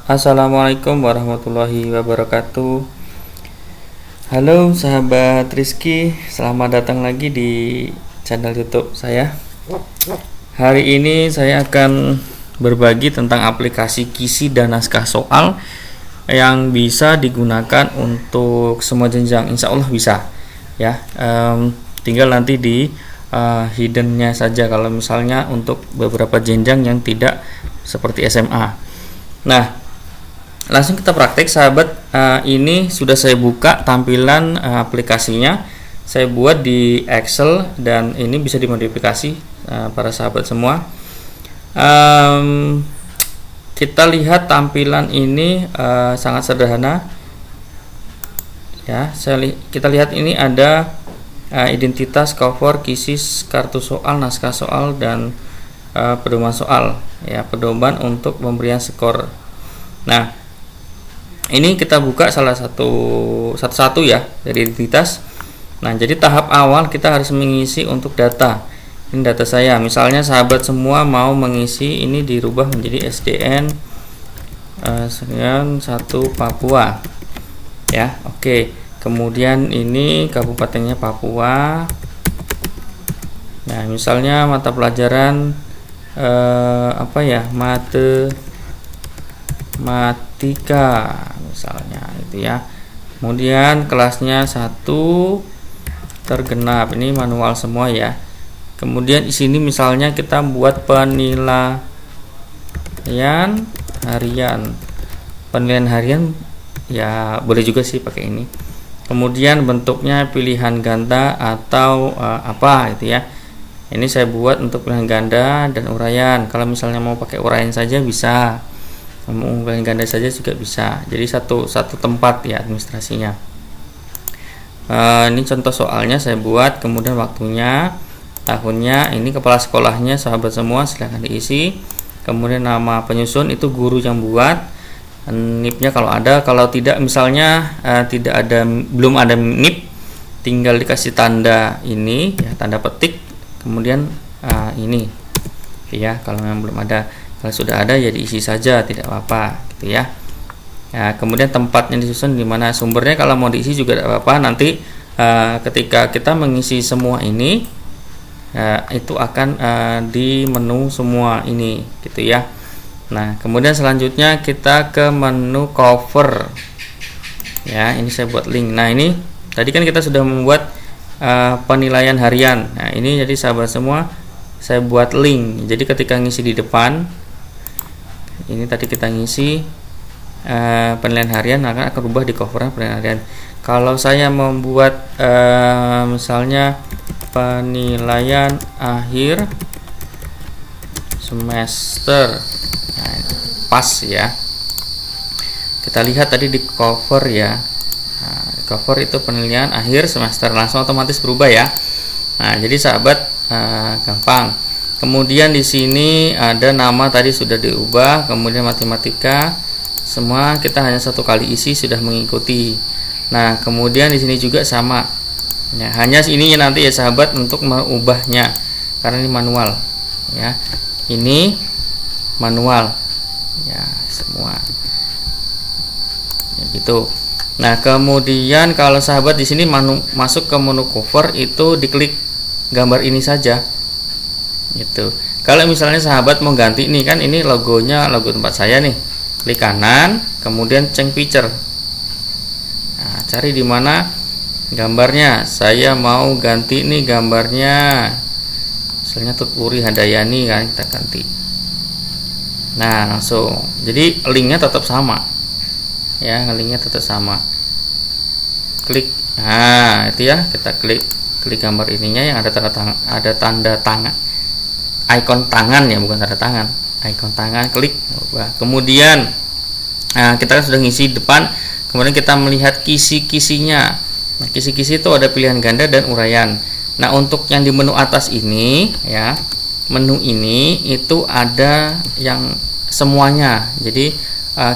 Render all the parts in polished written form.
Assalamualaikum warahmatullahi wabarakatuh. Halo sahabat Rizky, selamat datang lagi di channel YouTube saya. Hari ini saya akan berbagi tentang aplikasi Kisi dan naskah soal yang bisa digunakan untuk semua jenjang. Insya Allah bisa ya. Tinggal nanti di hiddennya saja kalau misalnya untuk beberapa jenjang yang tidak seperti SMA. Nah, langsung kita praktek sahabat. Ini sudah saya buka tampilan aplikasinya. Saya buat di Excel dan ini bisa dimodifikasi para sahabat semua. Kita lihat tampilan ini sangat sederhana ya. Kita lihat ini ada identitas, cover, kisi, kartu soal, naskah soal, dan pedoman soal ya, pedoman untuk pemberian skor. Nah, ini kita buka satu-satu ya dari identitas. Nah, jadi tahap awal kita harus mengisi untuk data. Ini data saya. Misalnya sahabat semua mau mengisi ini dirubah menjadi SDN sekian 1 Papua. Ya, oke. Kemudian ini kabupatennya Papua. Nah, misalnya mata pelajaran matematika misalnya itu ya. Kemudian kelasnya 1 tergenap, ini manual semua ya. Kemudian di sini misalnya kita buat penilaian harian. Penilaian harian ya boleh juga sih pakai ini. Kemudian bentuknya pilihan ganda atau apa itu ya. Ini saya buat untuk pilihan ganda dan uraian. Kalau misalnya mau pakai uraian saja bisa. Pilihan ganda saja juga bisa. Jadi satu tempat ya administrasinya. Ini contoh soalnya saya buat. Kemudian waktunya, tahunnya, ini kepala sekolahnya sahabat semua silahkan diisi. Kemudian nama penyusun itu guru yang buat. NIP-nya kalau ada, kalau tidak misalnya belum ada NIP, tinggal dikasih tanda ini ya, tanda petik. Kemudian ini ya, kalau memang belum ada. Kalau sudah ada ya diisi saja, tidak apa-apa gitu ya. Nah, kemudian tempatnya disusun di mana, sumbernya kalau mau diisi juga tidak apa-apa. Nanti ketika kita mengisi semua ini itu akan di menu semua ini gitu ya. Nah, kemudian selanjutnya kita ke menu cover ya. Ini saya buat link. Nah, ini tadi kan kita sudah membuat penilaian harian. Nah, ini jadi sahabat semua saya buat link. Jadi ketika ngisi di depan, ini tadi kita ngisi penilaian harian akan berubah di covernya penilaian harian. Kalau saya membuat misalnya penilaian akhir semester, nah, pas ya. Kita lihat tadi di cover ya. Nah, cover itu penilaian akhir semester, langsung otomatis berubah ya. Nah, jadi sahabat gampang. Kemudian di sini ada nama tadi sudah diubah, kemudian matematika semua kita hanya satu kali isi sudah mengikuti. Nah, kemudian di sini juga sama. Ya, hanya ini nanti ya sahabat untuk mengubahnya karena ini manual ya. Ini manual ya semua. Ya, gitu. Nah, kemudian kalau sahabat di sini masuk ke menu cover itu diklik gambar ini saja gitu. Kalau misalnya sahabat mau ganti nih, kan ini logonya, logo tempat saya nih, klik kanan kemudian change picture. Nah, cari di mana gambarnya. Saya mau ganti nih gambarnya, misalnya Tutpuri Handayani kan, kita ganti. Nah, langsung jadi linknya tetap sama ya, linknya tetap sama. Klik, nah itu ya, kita klik gambar ininya yang ada tanda tangan, ikon tangan ya, bukan tanda tangan, ikon tangan, klik. Kemudian kita sudah ngisi depan, kemudian kita melihat kisi-kisinya. Nah, kisi-kisi itu ada pilihan ganda dan uraian. Nah, untuk yang di menu atas ini ya, menu ini itu ada yang semuanya. Jadi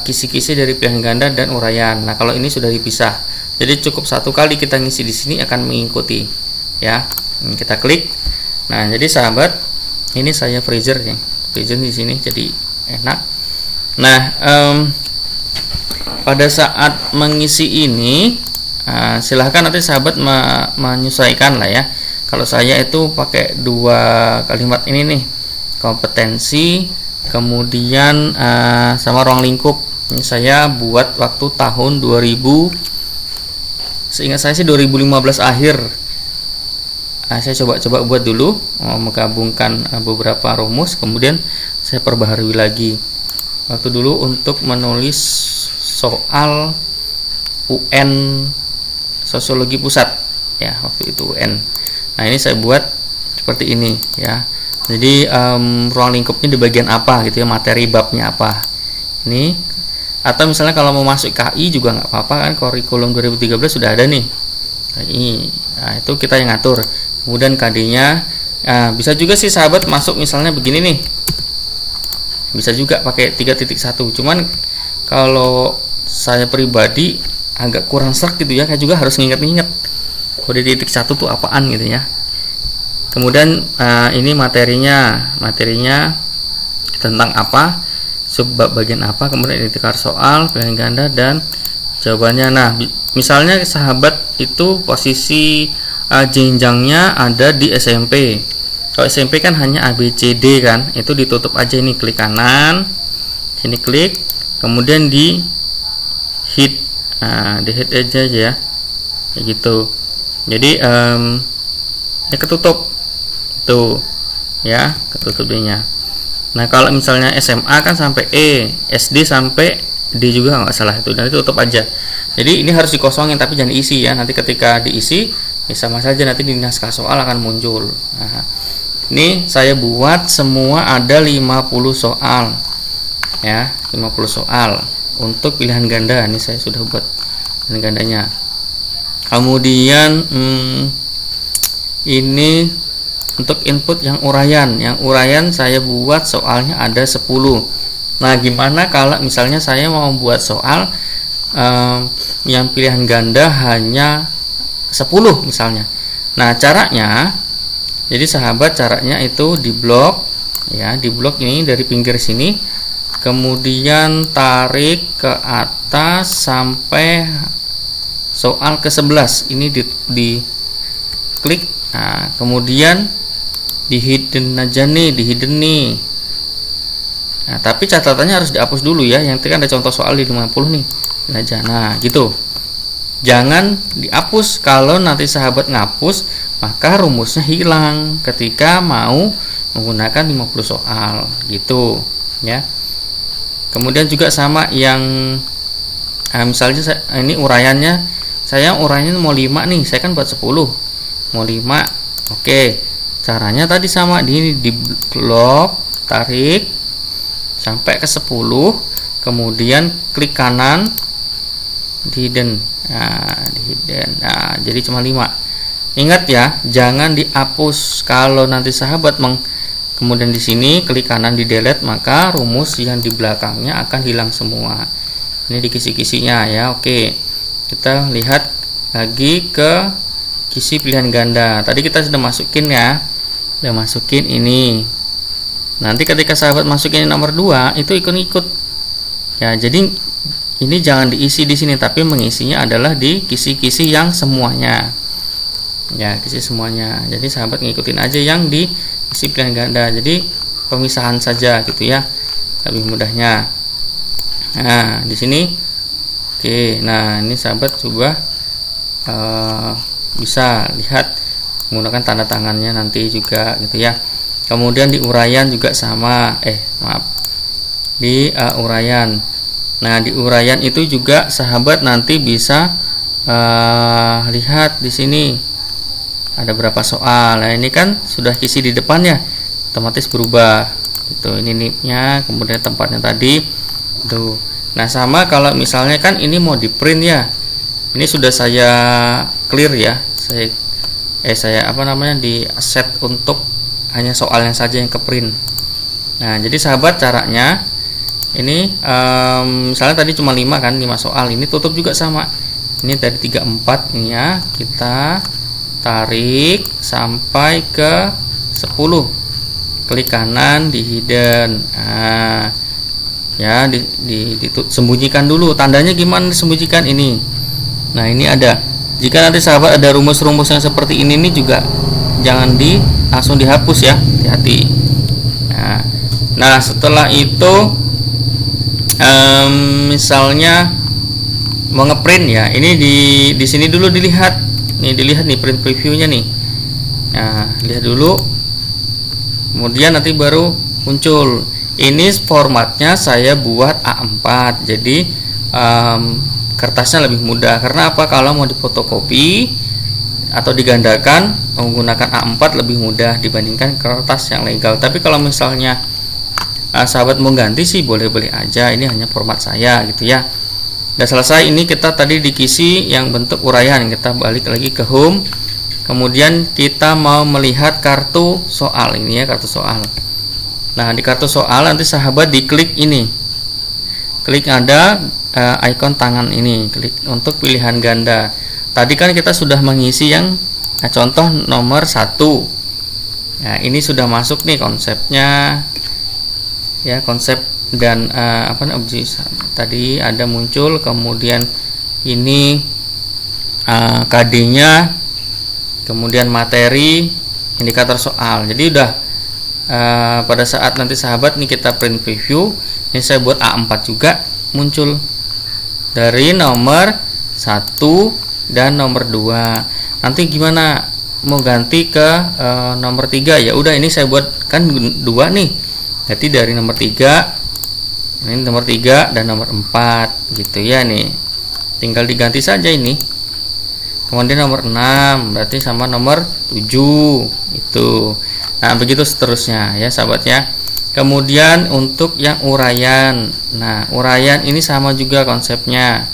kisi-kisi dari pilihan ganda dan uraian. Nah, kalau ini sudah dipisah. Jadi cukup satu kali kita ngisi di sini akan mengikuti ya. Kita klik. Nah, jadi sahabat, ini saya freezer ya. Freezer di sini jadi enak. Nah, pada saat mengisi ini silahkan nanti sahabat menyesuaikan lah ya. Kalau saya itu pakai 2 kalimat ini nih, kompetensi kemudian sama ruang lingkup. Ini saya buat waktu tahun 2000, seingat saya sih 2015 akhir. Saya coba buat dulu, menggabungkan beberapa rumus, kemudian saya perbaharui lagi. Waktu dulu untuk menulis soal UN Sosiologi Pusat ya, waktu itu UN. Nah, ini saya buat seperti ini ya. Jadi ruang lingkupnya di bagian apa gitu ya, materi babnya apa. Ini atau misalnya kalau mau masuk KI juga nggak apa-apa kan, kurikulum 2013 sudah ada nih. KI. Nah, itu kita yang ngatur. Kemudian KD-nya bisa juga sih sahabat masuk misalnya begini nih. Bisa juga pakai 3.1. Cuman kalau saya pribadi agak kurang serak gitu ya, kayak juga harus nginget-nginget kode titik 1 tuh apaan gitu ya. Kemudian ini materinya tentang apa, subbab bagian apa, kemudian identifikasi soal, pilihan ganda dan jawabannya. Nah, misalnya sahabat itu posisi jenjangnya ada di SMP. Kalau SMP kan hanya ABCD kan, itu ditutup aja, ini klik kanan, sini klik, kemudian di hit, di hit aja ya, kayak gitu. Jadi ya ketutup tuh ya, ketutup D-nya. Nah, kalau misalnya SMA kan sampai E, SD sampai D juga nggak salah itu, dan itu tutup aja. Jadi ini harus dikosongin tapi jangan diisi ya. Nanti ketika diisi ya sama saja, nanti di naskah soal akan muncul. Nah, ini saya buat semua ada 50 soal ya, 50 soal untuk pilihan ganda. Ini saya sudah buat pilihan gandanya. Kemudian ini untuk input yang uraian saya buat soalnya ada 10. Nah, gimana kalau misalnya saya mau buat soal yang pilihan ganda hanya 10 misalnya. Nah, caranya, jadi sahabat, caranya itu di blok ya, di blok ini dari pinggir sini, kemudian tarik ke atas sampai soal ke-11 ini di klik. Nah, kemudian di hidden aja nih, di hidden nih. Nah, tapi catatannya harus dihapus dulu ya. Yang tadi kan ada contoh soal di 50 nih. Nah, gitu. Jangan dihapus. Kalau nanti sahabat ngapus, maka rumusnya hilang ketika mau menggunakan 50 soal gitu ya. Kemudian juga sama yang misalnya ini uraiannya, saya uraiannya mau 5 nih, saya kan buat 10, mau 5. Oke, caranya tadi sama, di blok, tarik sampai ke 10, kemudian klik kanan di hidden. Nah, di hidden. Nah, jadi cuma 5. Ingat ya, jangan dihapus. Kalau nanti sahabat kemudian di sini klik kanan di delete, maka rumus yang di belakangnya akan hilang semua. Ini di kisi-kisinya ya. Oke, kita lihat lagi ke kisi pilihan ganda. Tadi kita sudah masukin ya, udah masukin ini. Nanti ketika sahabat masukin nomor 2 itu ikut-ikut ya. Jadi ini jangan diisi di sini, tapi mengisinya adalah di kisi-kisi yang semuanya ya, kisi semuanya. Jadi sahabat ngikutin aja yang di kisi pilihan ganda. Jadi pemisahan saja gitu ya, lebih mudahnya. Nah, di sini oke. Nah, ini sahabat coba bisa lihat menggunakan tanda tangannya nanti juga gitu ya. Kemudian di uraian juga sama, di uraian. Nah, di uraian itu juga sahabat nanti bisa lihat di sini ada berapa soal. Nah, ini kan sudah kisi di depannya, otomatis berubah gitu. Ini nipnya, kemudian tempatnya tadi tuh. Nah, sama kalau misalnya kan ini mau di print ya, ini sudah saya clear ya, saya di set untuk hanya soalnya saja yang ke print. Nah, jadi sahabat caranya ini misalnya tadi cuma 5 kan, 5 soal, ini tutup juga sama. Ini dari 34 ini ya, kita tarik sampai ke 10, klik kanan di hidden. Nah, ya, disembunyikan dulu. Tandanya gimana disembunyikan ini? Nah, ini ada. Jika nanti sahabat ada rumus-rumus yang seperti ini nih juga jangan langsung dihapus ya, hati-hati. Nah, setelah itu misalnya mau ngeprint ya, ini di sini dulu dilihat nih print previewnya nih. Nah, lihat dulu, kemudian nanti baru muncul. Ini formatnya saya buat A4, jadi kertasnya lebih mudah. Karena apa? Kalau mau difotokopi atau digandakan menggunakan A4 lebih mudah dibandingkan kertas yang legal. Tapi kalau misalnya sahabat mau ganti sih boleh-boleh aja, ini hanya format saya gitu ya. Udah selesai. Ini kita tadi dikisi yang bentuk uraian. Kita balik lagi ke home, kemudian kita mau melihat kartu soal. Ini ya, kartu soal. Nah, di kartu soal nanti sahabat diklik ini, klik ada ikon tangan ini, klik untuk pilihan ganda. Tadi kan kita sudah mengisi yang contoh nomor 1. Nah, ini sudah masuk nih konsepnya ya, konsep dan objek tadi ada muncul, kemudian ini KD-nya, kemudian materi, indikator soal. Jadi udah pada saat nanti sahabat nih kita print preview, ini saya buat A4 juga muncul dari nomor 1 dan nomor 2. Nanti gimana mau ganti ke nomor 3? Ya udah, ini saya buat kan 2 nih. Jadi dari nomor 3, ini nomor 3 dan nomor 4 gitu ya nih. Tinggal diganti saja ini. Kemudian nomor 6 berarti sama nomor 7 itu. Nah, begitu seterusnya ya sahabat ya. Kemudian untuk yang uraian. Nah, uraian ini sama juga konsepnya.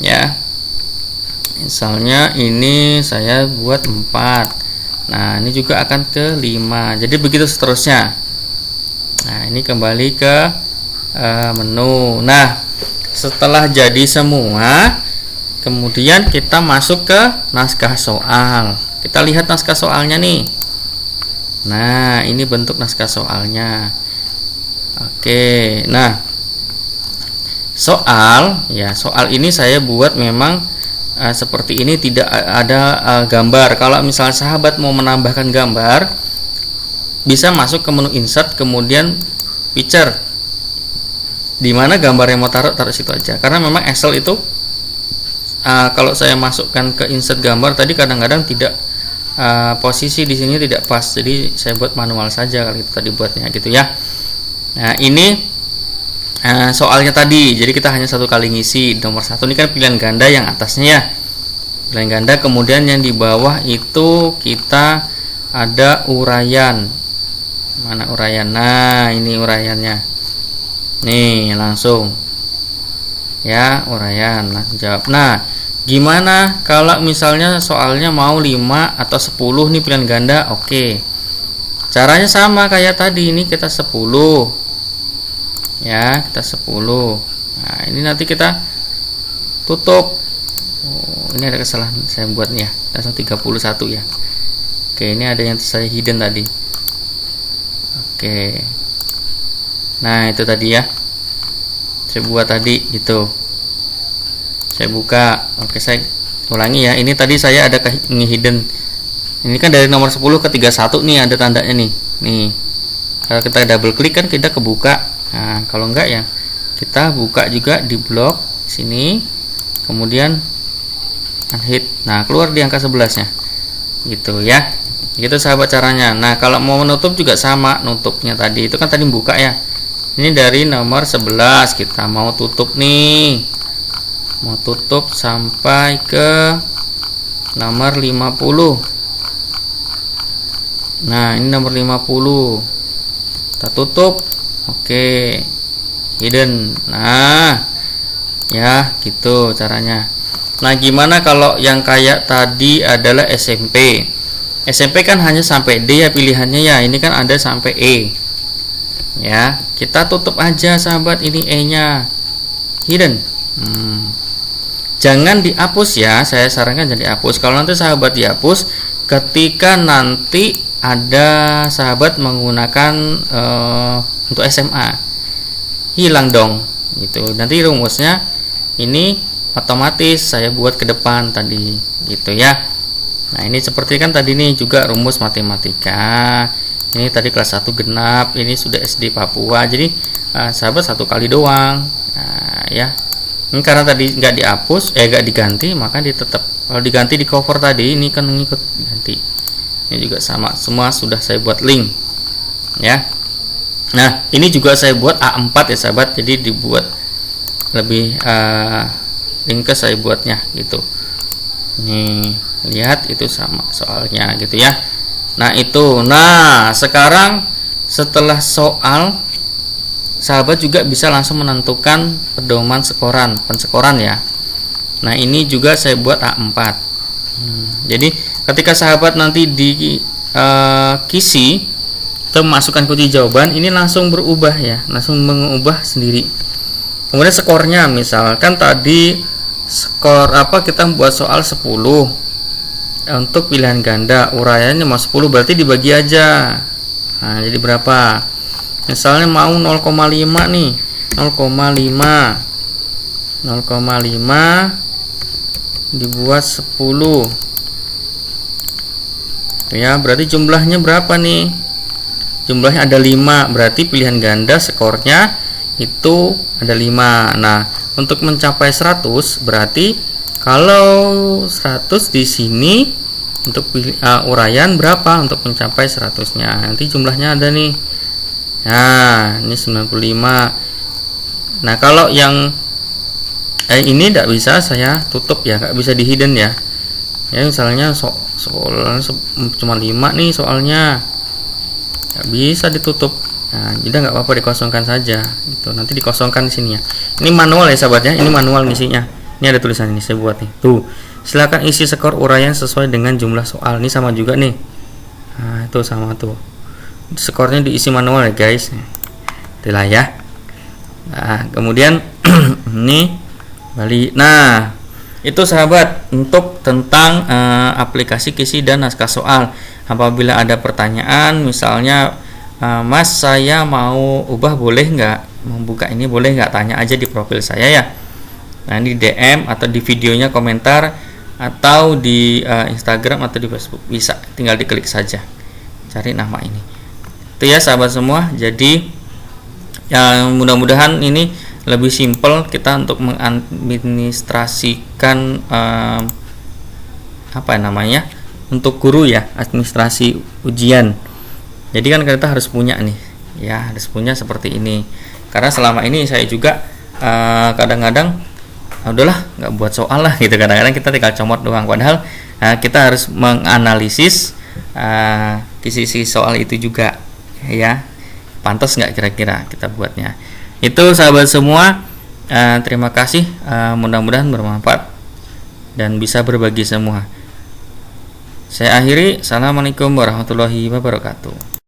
Ya. Misalnya ini saya buat 4. Nah, ini juga akan ke 5. Jadi begitu seterusnya. Nah, ini kembali ke menu. Nah, setelah jadi semua, kemudian kita masuk ke naskah soal. Kita lihat naskah soalnya nih. Nah, ini bentuk naskah soalnya. Oke, nah soal ini saya buat memang seperti ini, tidak ada gambar. Kalau misalnya sahabat mau menambahkan gambar, bisa masuk ke menu insert, kemudian picture, dimana gambar yang mau taruh situ aja. Karena memang Excel itu kalau saya masukkan ke insert gambar tadi kadang-kadang tidak posisi di sini tidak pas, jadi saya buat manual saja kalau itu tadi buatnya gitu ya. Nah, ini soalnya tadi, jadi kita hanya satu kali ngisi. Nomor 1 ini kan pilihan ganda yang atasnya ya, pilihan ganda. Kemudian yang di bawah itu kita ada uraian. Mana uraian? Nah, ini uraiannya nih, langsung ya, uraian langsung jawab. Nah, gimana kalau misalnya soalnya mau 5 atau 10 nih pilihan ganda? Oke. Caranya sama kayak tadi, ini kita 10. Ya, kita 10. Nah, ini nanti kita tutup. Oh, ini ada kesalahan saya buatnya. Langsung 31 ya. Oke, ini ada yang saya hidden tadi. Oke. Nah, itu tadi ya. Saya buat tadi gitu. Saya buka. Oke, saya ulangi ya. Ini tadi saya ada hidden. Ini kan dari nomor 10 ke 31 nih ada tandanya nih. Nih. Kalau kita double klik kan kita kebuka. Nah, kalau enggak ya kita buka juga di blok sini. Kemudian unhid. Nah, keluar di angka 11-nya. Gitu ya. Gitu sahabat caranya. Nah, kalau mau menutup juga sama, nutupnya tadi itu kan tadi buka ya. Ini dari nomor 11 kita mau tutup nih. Mau tutup sampai ke nomor 50. Nah, ini nomor 50 kita tutup. Oke, hidden. Nah ya, gitu caranya. Nah, gimana kalau yang kayak tadi adalah SMP? SMP kan hanya sampai D ya pilihannya ya. Ini kan ada sampai E ya. Kita tutup aja sahabat, ini E nya hidden. Jangan dihapus ya, saya sarankan jangan dihapus. Kalau nanti sahabat dihapus, ketika nanti ada sahabat menggunakan untuk SMA. hilang dong gitu. Nanti rumusnya ini otomatis saya buat ke depan tadi gitu ya. Nah ini seperti kan tadi nih juga rumus matematika, ini tadi kelas 1 genap, ini sudah SD Papua, jadi sahabat 1 kali doang. Nah ya, ini karena tadi nggak dihapus, nggak diganti, maka dia tetap. Kalau diganti di cover tadi, ini kan ngikut ganti. Ini juga sama, semua sudah saya buat link ya. Nah ini juga saya buat A4 ya sahabat, jadi dibuat lebih ringkas saya buatnya gitu. Nih lihat itu sama soalnya gitu ya. Nah itu, nah sekarang setelah soal, sahabat juga bisa langsung menentukan pedoman penskoran ya. Nah ini juga saya buat A4. Jadi ketika sahabat nanti di kisi atau masukkan kunci jawaban, ini langsung berubah ya, langsung mengubah sendiri. Kemudian skornya, misalkan tadi skor kita buat soal 10 untuk pilihan ganda, uraiannya mau 10, berarti dibagi aja. Nah jadi berapa? Misalnya mau 0,5 nih, 0,5 dibuat 10 ya, berarti jumlahnya berapa nih? Jumlahnya ada 5, berarti pilihan ganda skornya itu ada 5. Nah untuk mencapai 100 berarti kalau 100 di sini untuk uraian berapa untuk mencapai 100-nya, nanti jumlahnya ada nih. Nah ini 95. Nah kalau yang ini tidak bisa saya tutup ya, nggak bisa di hidden ya. Ya misalnya soalnya cuma 5 nih soalnya, nggak bisa ditutup. Nah jadi nggak apa-apa, dikosongkan saja gitu. Nanti dikosongkan di sini ya. Ini manual ya sahabat ya, ini manual ngisinya. Ini ada tulisan ini saya buat nih. Tuh, silakan isi skor uraian sesuai dengan jumlah soal. Ini sama juga nih. Nah itu sama tuh. Skornya diisi manual ya guys. Itulah ya. Nah kemudian ini balik. Nah itu sahabat untuk tentang aplikasi kisi dan naskah soal. Apabila ada pertanyaan, misalnya Mas saya mau ubah boleh nggak, membuka ini boleh nggak, tanya aja di profil saya ya. Nah di DM atau di videonya komentar, atau di Instagram atau di Facebook, bisa tinggal diklik saja, cari nama ini. Itu ya sahabat semua. Jadi mudah-mudahan ini lebih simpel kita untuk mengadministrasikan untuk guru ya, administrasi ujian. Jadi kan kita harus punya nih ya, harus punya seperti ini. Karena selama ini saya juga kadang-kadang udahlah nggak buat soal lah gitu, kadang-kadang kita tinggal comot doang, padahal kita harus menganalisis kisi soal itu juga ya, pantas nggak kira-kira kita buatnya. Itu sahabat semua, terima kasih, mudah-mudahan bermanfaat dan bisa berbagi semua. Saya akhiri, assalamualaikum warahmatullahi wabarakatuh.